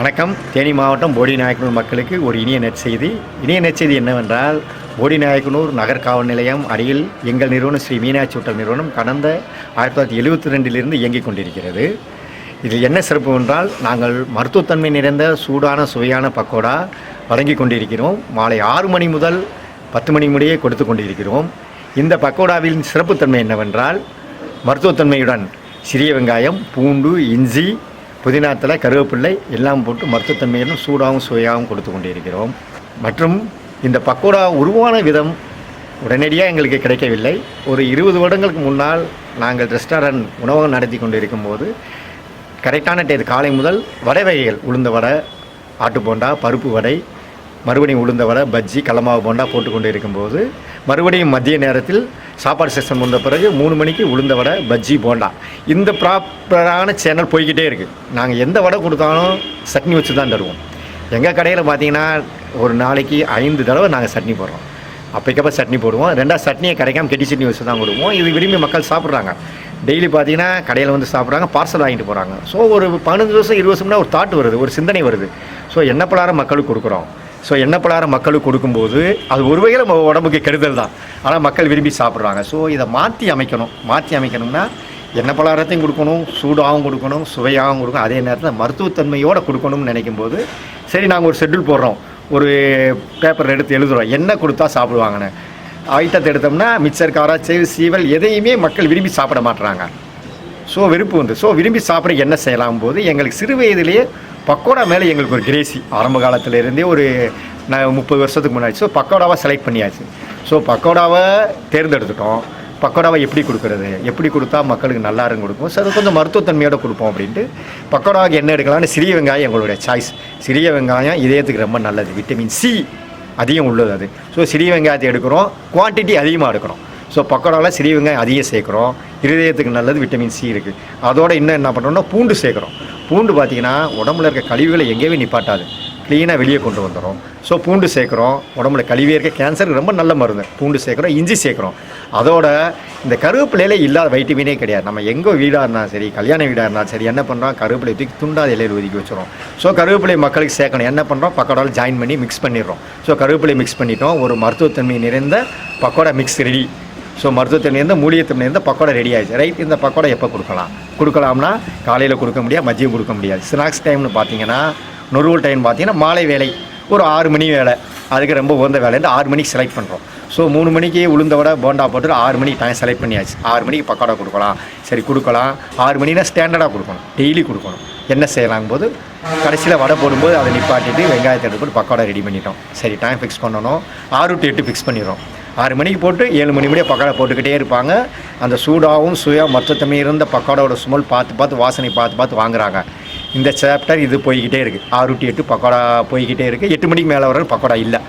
வணக்கம். தேனி மாவட்டம் போடிநாயக்கனூர் மக்களுக்கு ஒரு இனிய நற்செய்தி. என்னவென்றால், போடிநாயக்கனூர் நகர் காவல் நிலையம் அருகில் எங்கள் நிறுவனம் ஸ்ரீ மீனாட்சி ஹோட்டல் நிறுவனம் கடந்த 1972 இயங்கிக் கொண்டிருக்கிறது. இதில் என்ன சிறப்பு என்றால், நாங்கள் மருத்துவத்தன்மை நிறைந்த சூடான சுவையான பக்கோடா வழங்கி கொண்டிருக்கிறோம். மாலை 6 மணி முதல் 10 மணி முடியே கொடுத்து கொண்டிருக்கிறோம். இந்த பக்கோடாவின் சிறப்புத்தன்மை என்னவென்றால், மருத்துவத்தன்மையுடன் சிறிய வெங்காயம், பூண்டு, இஞ்சி, புதினாத்தலை, கருவேப்பிள்ளை எல்லாம் போட்டு மருத்துவத்தன்மையிலும் சூடாகவும் சுவையாகவும் கொடுத்து கொண்டிருக்கிறோம். மற்றும் இந்த பக்கோடா உருவான விதம் உடனடியாக எங்களுக்கு கிடைக்கவில்லை. ஒரு 20 வருடங்களுக்கு முன்னால் நாங்கள் ரெஸ்டாரண்ட் உணவகம் நடத்தி கொண்டிருக்கும் போது கரெக்டான காலை முதல் வடை வகைகள், உளுந்த வடை, ஆட்டு போண்டா, பருப்பு வடை, மறுபடியும் உளுந்த வடை, பஜ்ஜி, கடலமாவு போண்டா போட்டு கொண்டு இருக்கும்போது மறுபடியும் மதிய நேரத்தில் சாப்பாடு செஷன் வந்த பிறகு 3 மணிக்கு உளுந்த வடை, பஜ்ஜி, போண்டா, இந்த ப்ராப்பரான சேனல் போய்கிட்டே இருக்குது. நாங்கள் எந்த வடை கொடுத்தாலும் சட்னி வச்சு தான் தருவோம். எங்கள் கடையில் பார்த்தீங்கன்னா ஒரு நாளைக்கு 5 தடவை நாங்கள் சட்னி போடுறோம். அப்போக்கப்போ சட்னி போடுவோம். 2 சட்னியை கிடைக்காம கெட்டி சட்னி வச்சு தான் கொடுப்போம். இது விரும்பி மக்கள் சாப்பிட்றாங்க. டெய்லி பார்த்தீங்கன்னா கடையில் வந்து சாப்பிட்றாங்க, பார்சல் வாங்கிட்டு போகிறாங்க. ஸோ ஒரு 15 வருஷம் 20 வருஷம்னா ஒரு தாட் வருது, ஒரு சிந்தனை வருது. ஸோ எண்ணெய் பலகாரம் மக்களுக்கு கொடுக்குறோம். ஸோ எண்ணெய் பலகாரம் மக்களுக்கு கொடுக்கும்போது அது ஒரு வகையில் நம்ம உடம்புக்கு கெடுதல் தான். ஆனால் மக்கள் விரும்பி சாப்பிட்றாங்க. ஸோ இதை மாற்றி அமைக்கணும்னா எண்ணெய் பலகாரத்தையும் கொடுக்கணும், சூடாகவும் கொடுக்கணும், சுவையாகவும் கொடுக்கணும், அதே நேரத்தில் மருத்துவத்தன்மையோடு கொடுக்கணும்னு நினைக்கும்போது சரி நாங்கள் ஒரு ஷெட்யூல் போடுறோம், ஒரு பேப்பர் எடுத்து எழுதுகிறோம், என்ன கொடுத்தா சாப்பிடுவாங்கன்னு. ஐட்டத்தை எடுத்தோம்னா மிக்சர், காராச்சேவு, சீவல் எதையுமே மக்கள் விரும்பி சாப்பிட மாட்டுறாங்க. ஸோ வெறுப்பு வந்து விரும்பி சாப்பிட என்ன செய்யலாம் போது எங்களுக்கு சிறு வயதிலேயே பக்கோடா மேலே எங்களுக்கு ஒரு கிரேசி ஆரம்ப காலத்திலேருந்தே ஒரு 30 வருஷத்துக்கு முன்னாடி. ஸோ பக்கோடாவை செலக்ட் பண்ணியாச்சு. ஸோ பக்கோடாவை தேர்ந்தெடுத்துட்டோம். பக்கோடாவை எப்படி கொடுக்குறது, எப்படி கொடுத்தா மக்களுக்கு நல்லா இருக்கும் கொடுப்போம். ஸோ அது கொஞ்சம் மருத்துவத்தன்மையோடு கொடுப்போம் அப்படின்ட்டு பக்கோடாவுக்கு என்ன எடுக்கலாம்னு சிறிய வெங்காயம் எங்களுடைய சாய்ஸ். சிறிய வெங்காயம் இதயத்துக்கு ரொம்ப நல்லது, விட்டமின் சி அதிகம் உள்ளது அது. ஸோ சிறிய வெங்காயத்தை எடுக்கிறோம், குவான்டிட்டி அதிகமாக எடுக்கிறோம். ஸோ பக்கோடாவில் சிறிய வெங்காயம் அதிகம் சேர்க்குறோம், இருதயத்துக்கு நல்லது, விட்டமின் சி இருக்குது. அதோட இன்னும் என்ன பண்ணுறோம்னா பூண்டு சேர்க்குறோம். பூண்டு பார்த்திங்கன்னா உடம்புல இருக்க கழிவுகளை எங்கேயுமே நிப்பாட்டாது, க்ளீனாக வெளியே கொண்டு வந்துடும். ஸோ பூண்டு சேர்க்குறோம், உடம்புல கழிவே இருக்க கேன்சருக்கு ரொம்ப நல்ல மருந்து. பூண்டு சேர்க்குறோம், இஞ்சி சேர்க்குறோம். அதோட இந்த கருவேப்பிலையிலே இல்லாத வைட்டமினே கிடையாது. நம்ம எங்கே வீடாக இருந்தாலும் சரி, கல்யாண வீடாக இருந்தாலும் சரி, என்ன பண்ணுறோம், கருவேப்பிலை தூக்கி துண்டாத இலையில் ஒதுக்கி வச்சுரும். ஸோ கருவேப்பிலை மக்களுக்கு சேர்க்கணும். என்ன பண்ணுறோம், பக்கோடாவில் ஜாயின் பண்ணி மிக்ஸ் பண்ணிடுறோம். ஸோ கருவேப்பிலை மிக்ஸ் பண்ணிட்டோம், ஒரு மருத்துவத்தன்மை நிறைந்த பக்கோடா மிக்ஸ் ரெடி. ஸோ மருத்துவத்தன்மை இருந்த மூலிகைத்தன்மை இருந்த பக்கோடா ரெடி ஆகிடுச்சு. ரைட், இந்த பக்கோடா எப்போ கொடுக்கலாம்னா காலையில் கொடுக்க முடியாது, மதியம் கொடுக்க முடியாது. ஸ்நாக்ஸ் டைம்னு பார்த்தீங்கன்னா நொறுவல் டைம் பார்த்தீங்கன்னா மாலை வேலை ஒரு 6 மணி வேலை, அதுக்கு ரொம்ப உகந்த வேலைன்னு 6 மணிக்கு செலக்ட் பண்ணுறோம். ஸோ 3 மணிக்கு உளுந்த வடை, போண்டா போட்டு 6 மணிக்கு டைம் செலக்ட் பண்ணியாச்சு. 6 மணிக்கு பக்கோடா கொடுக்கலாம். சரி கொடுக்கலாம். 6 மணினா ஸ்டாண்டர்டாக கொடுக்கணும், டெய்லி கொடுக்கணும். என்ன செய்யலாம் போது கடைசியில் வடை போடும்போது அதை நிப்பாட்டிட்டு வெங்காயத்தை எடுத்து போட்டு பக்கோடா ரெடி பண்ணிட்டோம். சரி டைம் ஃபிக்ஸ் பண்ணணும், 6 to 8 ஃபிக்ஸ் பண்ணிடுறோம். 6 மணிக்கு போட்டு 7 மணி முடிய பக்கோடா போட்டுக்கிட்டே இருப்பாங்க. அந்த சூடாகவும் மருத்துவத்தன்மை இருந்த பக்கோடாவோட ஸ்மெல் பார்த்து வாசனை பார்த்து வாங்குறாங்க. இந்த சாப்டர் இது போய்கிட்டே இருக்குது. 6 to 8 பக்கோடா போய்கிட்டே இருக்குது. 8 மணிக்கு மேலே வர்றது பக்கோடா இல்லை.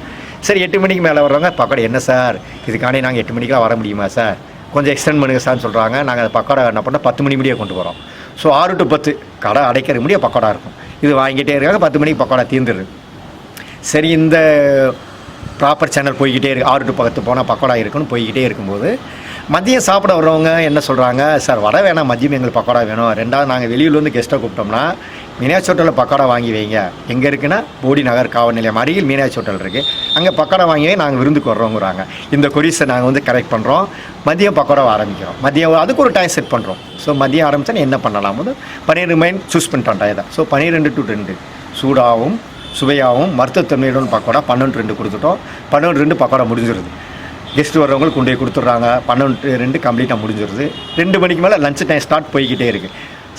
சரி 8 மணிக்கு மேலே வர்றவங்க பக்கோடா என்ன சார் இதுக்காண்டி நாங்கள் 8 மணிக்கெலாம் வர முடியுமா சார், கொஞ்சம் எக்ஸ்டெண்ட் பண்ணுங்க சார்னு சொல்கிறாங்க. நாங்கள் அந்த பக்கோடா என்ன பண்ணால் 10 மணி முடியே கொண்டு போகிறோம். ஸோ 6 to 10 கடை அடைக்கிற முடிய பக்கோடா இருக்கும். இது வாங்கிட்டே இருக்காங்க. 10 மணிக்கு பக்கோடா தீர்ந்துடுது. சரி இந்த ப்ராப்பர் சேனல் போய்கிட்டே இருக்குது. 6 to 10 போனால் பக்கோடா இருக்குன்னு போய்கிட்டே இருக்கும்போது மதியம் சாப்பிட வர்றவங்க என்ன சொல்கிறாங்க, சார் வடை வேணாம், மதியம் எங்களுக்கு பக்கோடா வேணும். 2வது நாங்கள் வெளியூர்லேருந்து கெஸ்ட்டை கூப்பிட்டோம்னா மீனாட்சி ஹோட்டலில் பக்கோடா வாங்கி வைங்க. எங்கே இருக்குன்னா போடி நகர் காவல் நிலையம் அருகில் மீனாட்சி ஹோட்டல் இருக்குது, அங்கே பக்கோடா வாங்கி நாங்கள் விருந்துக்கு வர்றோங்கிறாங்க. இந்த கொரிஸை நாங்கள் வந்து கரெக்ட் பண்ணுறோம். மதியம் பக்கோடாவை ஆரம்பிக்கிறோம். மதியம் அதுக்கு ஒரு டைம் செட் பண்ணுறோம். ஸோ மதியம் ஆரம்பித்தா என்ன பண்ணலாம் போது 12 மைன் சூஸ் பண்ணிட்டோம் டைம் தான். ஸோ 12 to 2 சூடாகவும் சுவையாகவும் மருத்துவத்தன்மையுடன் பக்கோடா 12 to 2 கொடுத்துட்டோம். 12 to 2 பக்கோடா முடிஞ்சிருது. கெஸ்ட்டு வர்றவங்களுக்கு கொண்டு போய் கொடுத்துட்றாங்க. 12 to 2 கம்ப்ளீட்டாக முடிஞ்சிருது. 2 மணிக்கு மேலே லஞ்ச் டைம் ஸ்டார்ட் போய்கிட்டே இருக்குது.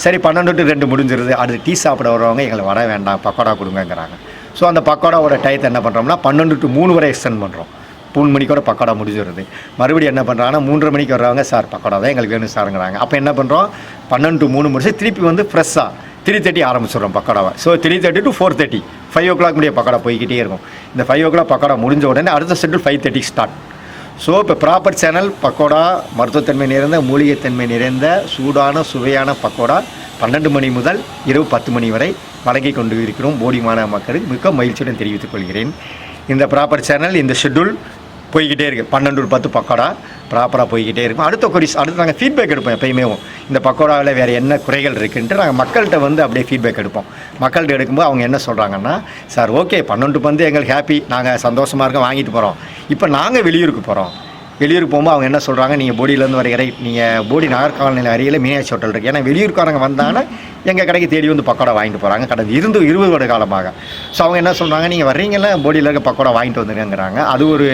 சரி 12 to 2 முடிஞ்சிருது. அடுத்து டீ சாப்பிட வர்றவங்க எங்களுக்கு வடை வேண்டாம், பக்கோடா கொடுங்கங்கிறாங்க. ஸோ அந்த பக்கோடாவோட டயத்தை என்ன பண்ணுறோம்னா 12 to 3 வரை எக்ஸ்டெண்ட் பண்ணுறோம். 3 மணிக்கோட பக்கோடா முடிஞ்சிருது. மறுபடியும் என்ன பண்ணுறாங்கன்னா 3:30 மணிக்கு வர்றவங்க சார் பக்கோடா தான் எங்களுக்கு வேணும் சாருங்கிறாங்க. அப்போ என்ன பண்ணுறோம், 12 to 3 முடிச்சு திருப்பி வந்து ஃப்ரெஷ்ஷாக 3:30 ஆரம்பிச்சிடுறோம் பக்கோடாவை. ஸோ 3:30 to 4:30 5 o'clock முடிய பக்கோடா போய்கிட்டே இருக்கும். இந்த 5 o'clock பக்கோடா முடிஞ்ச உடனே அடுத்த ஷெட்யூல் 5:30 ஸ்டார்ட். ஸோ இப்போ ப்ராப்பர் சேனல் பக்கோடா மருத்துவத்தன்மை நிறைந்த மூலிகைத்தன்மை நிறைந்த சூடான சுவையான பக்கோடா 12 மணி முதல் இரவு 10 மணி வரை வழங்கி கொண்டு இருக்கிறோம். போடி மாநகர மக்களுக்கு மிக மகிழ்ச்சியுடன் தெரிவித்துக் கொள்கிறேன். இந்த ப்ராப்பர் சேனல், இந்த ஷெட்யூல் போய்கிட்டே இருக்குது. 12 to 10 பக்கோடா ப்ராப்பராக போய்கிட்டே இருக்கும். அடுத்து நாங்கள் ஃபீட்பேக் எடுப்போம். எப்பயுமே இந்த பக்கோடாவில் வேறு என்ன குறைகள் இருக்குன்ட்டு நாங்கள் மக்கள்கிட்ட வந்து அப்படியே ஃபீட்பேக் எடுப்போம். மக்கள்கிட்ட எடுக்கும்போது அவங்க என்ன சொல்கிறாங்கன்னா, சார் ஓகே 12 வந்து எங்களுக்கு ஹாப்பி, நாங்கள் சந்தோஷமாக இருக்கோம், வாங்கிட்டு போகிறோம். இப்போ நாங்கள் வெளியூருக்கு போகிறோம். வெளியூருக்கு போகும்போது அவங்க என்ன சொல்கிறாங்க, நீங்கள் போடியிலேருந்து வர நீங்கள் போடி நாகர்காவல் நிலையம் அருகில் மீனாட்சி ஹோட்டல் இருக்குது. ஏன்னா வெளியூருக்காரங்க வந்தாங்கன்னா எங்கள் கடைக்கு தேடி வந்து பக்கோடா வாங்கிட்டு போகிறாங்க கடந்த 20 வருட காலமாக. ஸோ அவங்க என்ன சொல்கிறாங்க, நீங்கள் வர்றீங்களா போடியில் இருக்க பக்கோடா வாங்கிட்டு வந்துருங்கிறாங்க. அது ஒரு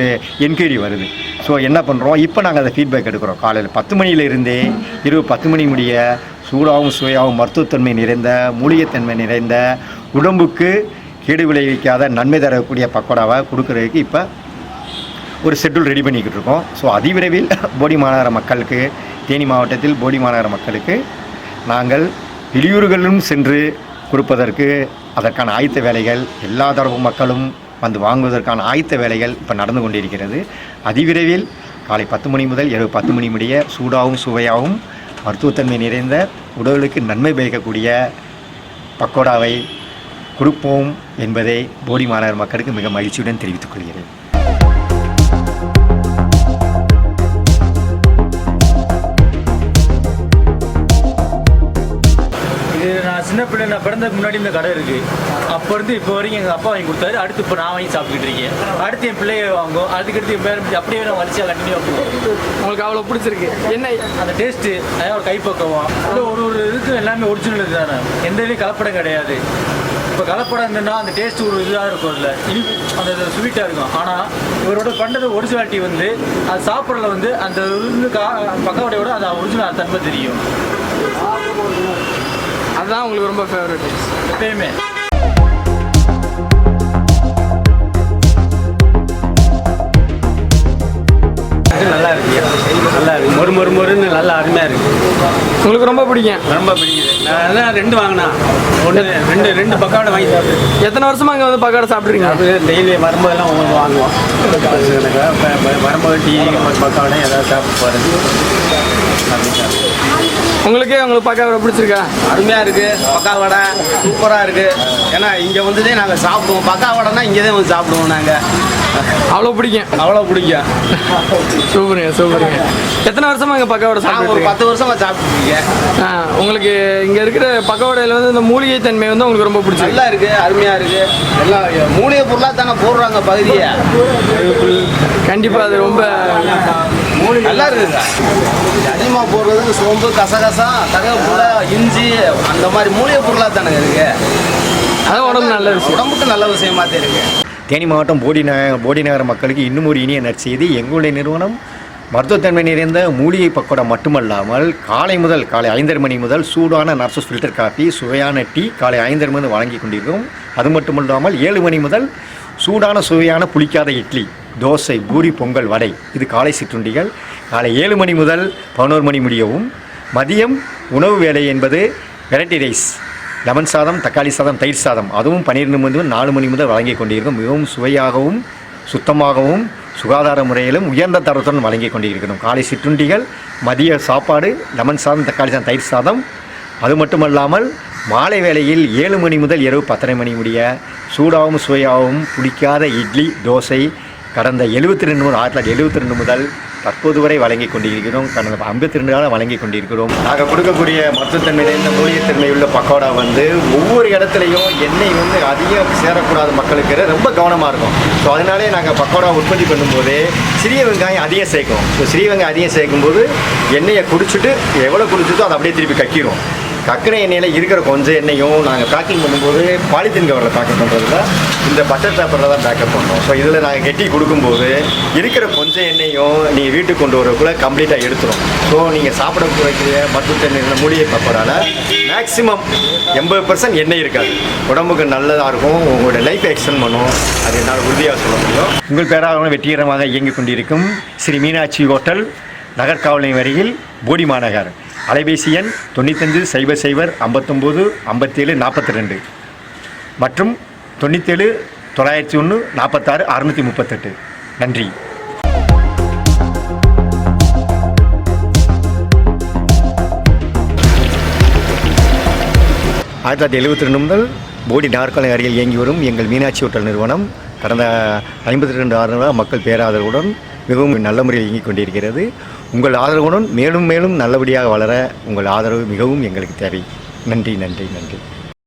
என்கொயரி வருது. ஸோ என்ன பண்ணுறோம், இப்போ நாங்கள் அதை ஃபீட்பேக் எடுக்கிறோம். காலையில் 10 மணியிலிருந்தே இரவு 10 மணி முடிய சூடாகவும் சுவையாகவும் மருத்துவத்தன்மை நிறைந்த மூலிகைத்தன்மை நிறைந்த உடம்புக்கு கேடு விளைவிக்காத நன்மை தரக்கூடிய பக்கோடாவை கொடுக்குறதுக்கு இப்போ ஒரு ஷெட்யூல் ரெடி பண்ணிக்கிட்டு இருக்கோம். ஸோ அதிவிரைவில் போடி மாநகர மக்களுக்கு, தேனி மாவட்டத்தில் போடி மாநகர மக்களுக்கு நாங்கள் வெளியூர்களிலும் சென்று கொடுப்பதற்கு அதற்கான ஆயத்த வேலைகள், எல்லா தரப்பு மக்களும் வந்து வாங்குவதற்கான ஆயத்த வேலைகள் இப்போ நடந்து கொண்டிருக்கிறது. அதிவிரைவில் காலை 10 மணி முதல் இரவு 10 மணி முடிய சூடாகவும் சுவையாகவும் மருத்துவத்தன்மை நிறைந்த உடலுக்கு நன்மை பயக்கக்கூடிய பக்கோடாவை கொடுப்போம் என்பதை போடி மாநகர மக்களுக்கு மிக மகிழ்ச்சியுடன் தெரிவித்துக் கொள்கிறேன். சின்ன பிள்ளை நான் பிறந்ததுக்கு முன்னாடி இந்த கடை இருக்குது. அப்போ இருந்து இப்போ வரைக்கும் எங்கள் அப்பா வாங்கி கொடுத்தாரு. அடுத்து இப்போ நான் வாங்கி சாப்பிட்டுட்டு இருக்கேன். அடுத்து என் பிள்ளைய வாங்கும், அதுக்கடுத்து என் பேர் அப்படியே நான் வரிசையாக கண்டினியூ பண்ணுவோம். உங்களுக்கு அவ்வளோ பிடிச்சிருக்கு என்ன அந்த டேஸ்ட்டு, அதாவது ஒரு கைப்பக்குவம், ஒரு இதுக்கு எல்லாமே ஒரிஜினல் இது தானே, எந்த இதுலையும் கலப்படம் கிடையாது. இப்போ கலப்படம் இருந்ததுன்னா அந்த டேஸ்ட் ஒரு இதாக இருக்கும், இல்லை அந்த ஸ்வீட்டாக இருக்கும். ஆனால் இவரோட பண்ணுறது ஒரிஜினாலிட்டி வந்து அது சாப்பிட்றதுல வந்து அந்த இருந்து பக்கவடையோட அது ஒரிஜினல் தன்மை தெரியும். அதுதான் உங்களுக்கு ரொம்ப ஃபேவரட் எப்பயுமே. நல்லா இருக்கு, நல்லா இருக்கு, மொறுன்னு நல்லா அருமையாக இருக்குது. உங்களுக்கு ரொம்ப பிடிக்கும்? ரொம்ப பிடிக்குது. நான் அதான் 2 வாங்கினா, ரெண்டு பக்கோடா வாங்கி சாப்பிட்டு. எத்தனை வருஷமா இங்கே வந்து பக்கோடா சாப்பிட்றீங்க? அது டெய்லி வரும்போதெல்லாம் உங்களுக்கு வாங்குவோம். வரும்போது டீ பக்கோடா ஏதாவது சாப்பிட்டு போகிறது. உங்களுக்கு பக்கோடா பிடிச்சிருக்கா? அருமையாக இருக்குது. பக்காவடை சூப்பராக இருக்குது. ஏன்னா இங்கே வந்துதே நாங்கள் சாப்பிடுவோம். பக்காவடைனா இங்கே தான் வந்து சாப்பிடுவோம். நாங்கள் அவ்வளோ பிடிக்கும்? அவ்வளோ பிடிக்கும். சூப்பருங்க. எத்தனை வருஷமா இங்கே பக்கோடா சாப்பிட்டு? ஒரு 10 வருஷமாக சாப்பிட்டுருக்கீங்க. உங்களுக்கு இங்கே இருக்கிற பக்கோடையில் வந்து இந்த மூலிகை தன்மை வந்து உங்களுக்கு ரொம்ப பிடிச்சி? நல்லா இருக்குது, அருமையாக இருக்குது. எல்லாம் மூலிகை பொருளாக தானே போடுறாங்க பகுதியை. கண்டிப்பாக அது ரொம்ப நல்லா இருக்குங்க. அதிகமாக போடுறதுக்கு சோம்பு, கசகசம், கருவேப்பிலை, இஞ்சி அந்த மாதிரி மூலிகை பொருளாக தானே இருக்குது. அதான் உடம்பு நல்ல விஷயம், உடம்புக்கு நல்ல விஷயமா தான் இருக்குது. தேனி மாவட்டம் போடி நகர மக்களுக்கு இன்னும் ஒரு இனிய நற்செய்தி. எங்களுடைய நிறுவனம் மருத்துவத்தன்மை நிறைந்த மூலிகை பக்கோடா மட்டுமல்லாமல் காலை 5:30 மணி முதல் சூடான நர்சஸ் ஃபில்டர் காஃபி, சுவையான டீ காலை 5:30 மணி வாங்கி கொண்டிருக்கிறோம். அது மட்டுமல்லாமல் 7 மணி முதல் சூடான சுவையான புளிக்காத இட்லி, தோசை, பூரி, பொங்கல், வடை இது காலை சிற்றுண்டிகள். காலை 7 மணி முதல் 11 மணி முடியவும். மதியம் உணவு வேலை என்பது வெரைட்டி ரைஸ், லெமன் சாதம், தக்காளி சாதம், தயிர் சாதம், அதுவும் 12 மணி முதல் 4 மணி முதல் வழங்கி கொண்டிருக்கிறோம். மிகவும் சுவையாகவும் சுத்தமாகவும் சுகாதார முறையிலும் உயர்ந்த தரத்துடன் வழங்கி கொண்டிருக்கிறோம். காலை சிற்றுண்டிகள், மதிய சாப்பாடு, லெமன் சாதம், தக்காளி சாதம், தயிர் சாதம். அது மட்டுமல்லாமல் மாலை வேளையில் 7 மணி முதல் இரவு 10:30 மணி முடிய சூடாகவும் சுவையாகவும் பிடிக்காத இட்லி, தோசை கடந்த 1972 முதல் தற்போது வரை வழங்கி கொண்டிருக்கிறோம். கடந்த 52 நாளாக வழங்கி கொண்டிருக்கிறோம். நாங்கள் கொடுக்கக்கூடிய மருத்துவத்தன்மை நிறைந்த மூலிகைத்தன்மை உள்ள பக்கோடா வந்து ஒவ்வொரு இடத்துலையும் எண்ணெய் வந்து அதிகம் சேரக்கூடாத மக்களுக்கு ரொம்ப கவனமாக இருக்கும். ஸோ அதனாலே நாங்கள் பக்கோடா உற்பத்தி பண்ணும்போது சிறிய வெங்காயம் அதிகம் சேர்க்கும். ஸோ சிறிய வெங்காயம் அதிகம் சேர்க்கும்போது எண்ணெயை குடிச்சிட்டு எவ்வளோ குடிச்சிட்டோ அதை அப்படியே திருப்பி கக்கிடும். கக்கின எண்ணெயில் இருக்கிற கொஞ்சம் எண்ணெயும் நாங்கள் பேக்கிங் பண்ணும்போது பாலித்தீன் கவரில் பேக்கப் பண்ணுறதுல இந்த பட்டர் பேப்பரில் தான் பேக்கப் பண்ணுறோம். ஸோ இதில் நாங்கள் கெட்டி கொடுக்கும்போது இருக்கிற கொஞ்சம் எண்ணெயும் நீங்கள் வீட்டுக்கு கொண்டு வரக்குள்ளே கம்ப்ளீட்டாக எடுத்துரும். ஸோ நீங்கள் சாப்பிடக்கூடிய மருத்துவத்தன்மை மூலிகை பக்கோடாவில் மேக்ஸிமம் 80% எண்ணெய் இருக்காது. உடம்புக்கு நல்லதாக இருக்கும். உங்களோட லைஃப்பை எக்ஸ்டெண்ட் பண்ணும். அது என்னால் உறுதியாக சொல்ல முடியும். உங்கள் பேராக வெற்றிகரமாக இயங்கிக் கொண்டிருக்கும் ஸ்ரீ மீனாட்சி ஹோட்டல், நகர்காவல் நிலையம் அருகில், போடி மாநகர். அலைபேசி எண் 95 00 59 57 42 மற்றும் 97 901 46 638. நன்றி. 1972 முதல் போடி நாற்காலி அருகில் இயங்கி வரும் எங்கள் மீனாட்சி ஹோட்டல் நிறுவனம் கடந்த 52 ஆண்டுகளாக மக்கள் பேராதரவுடன் மிகவும் நல்ல முறையில் இயங்கிக் கொண்டிருக்கிறது. உங்கள் ஆதரவுடன் மேலும் மேலும் நல்லபடியாக வளர உங்கள் ஆதரவு மிகவும் எங்களுக்கு தேவை. நன்றி நன்றி நன்றி.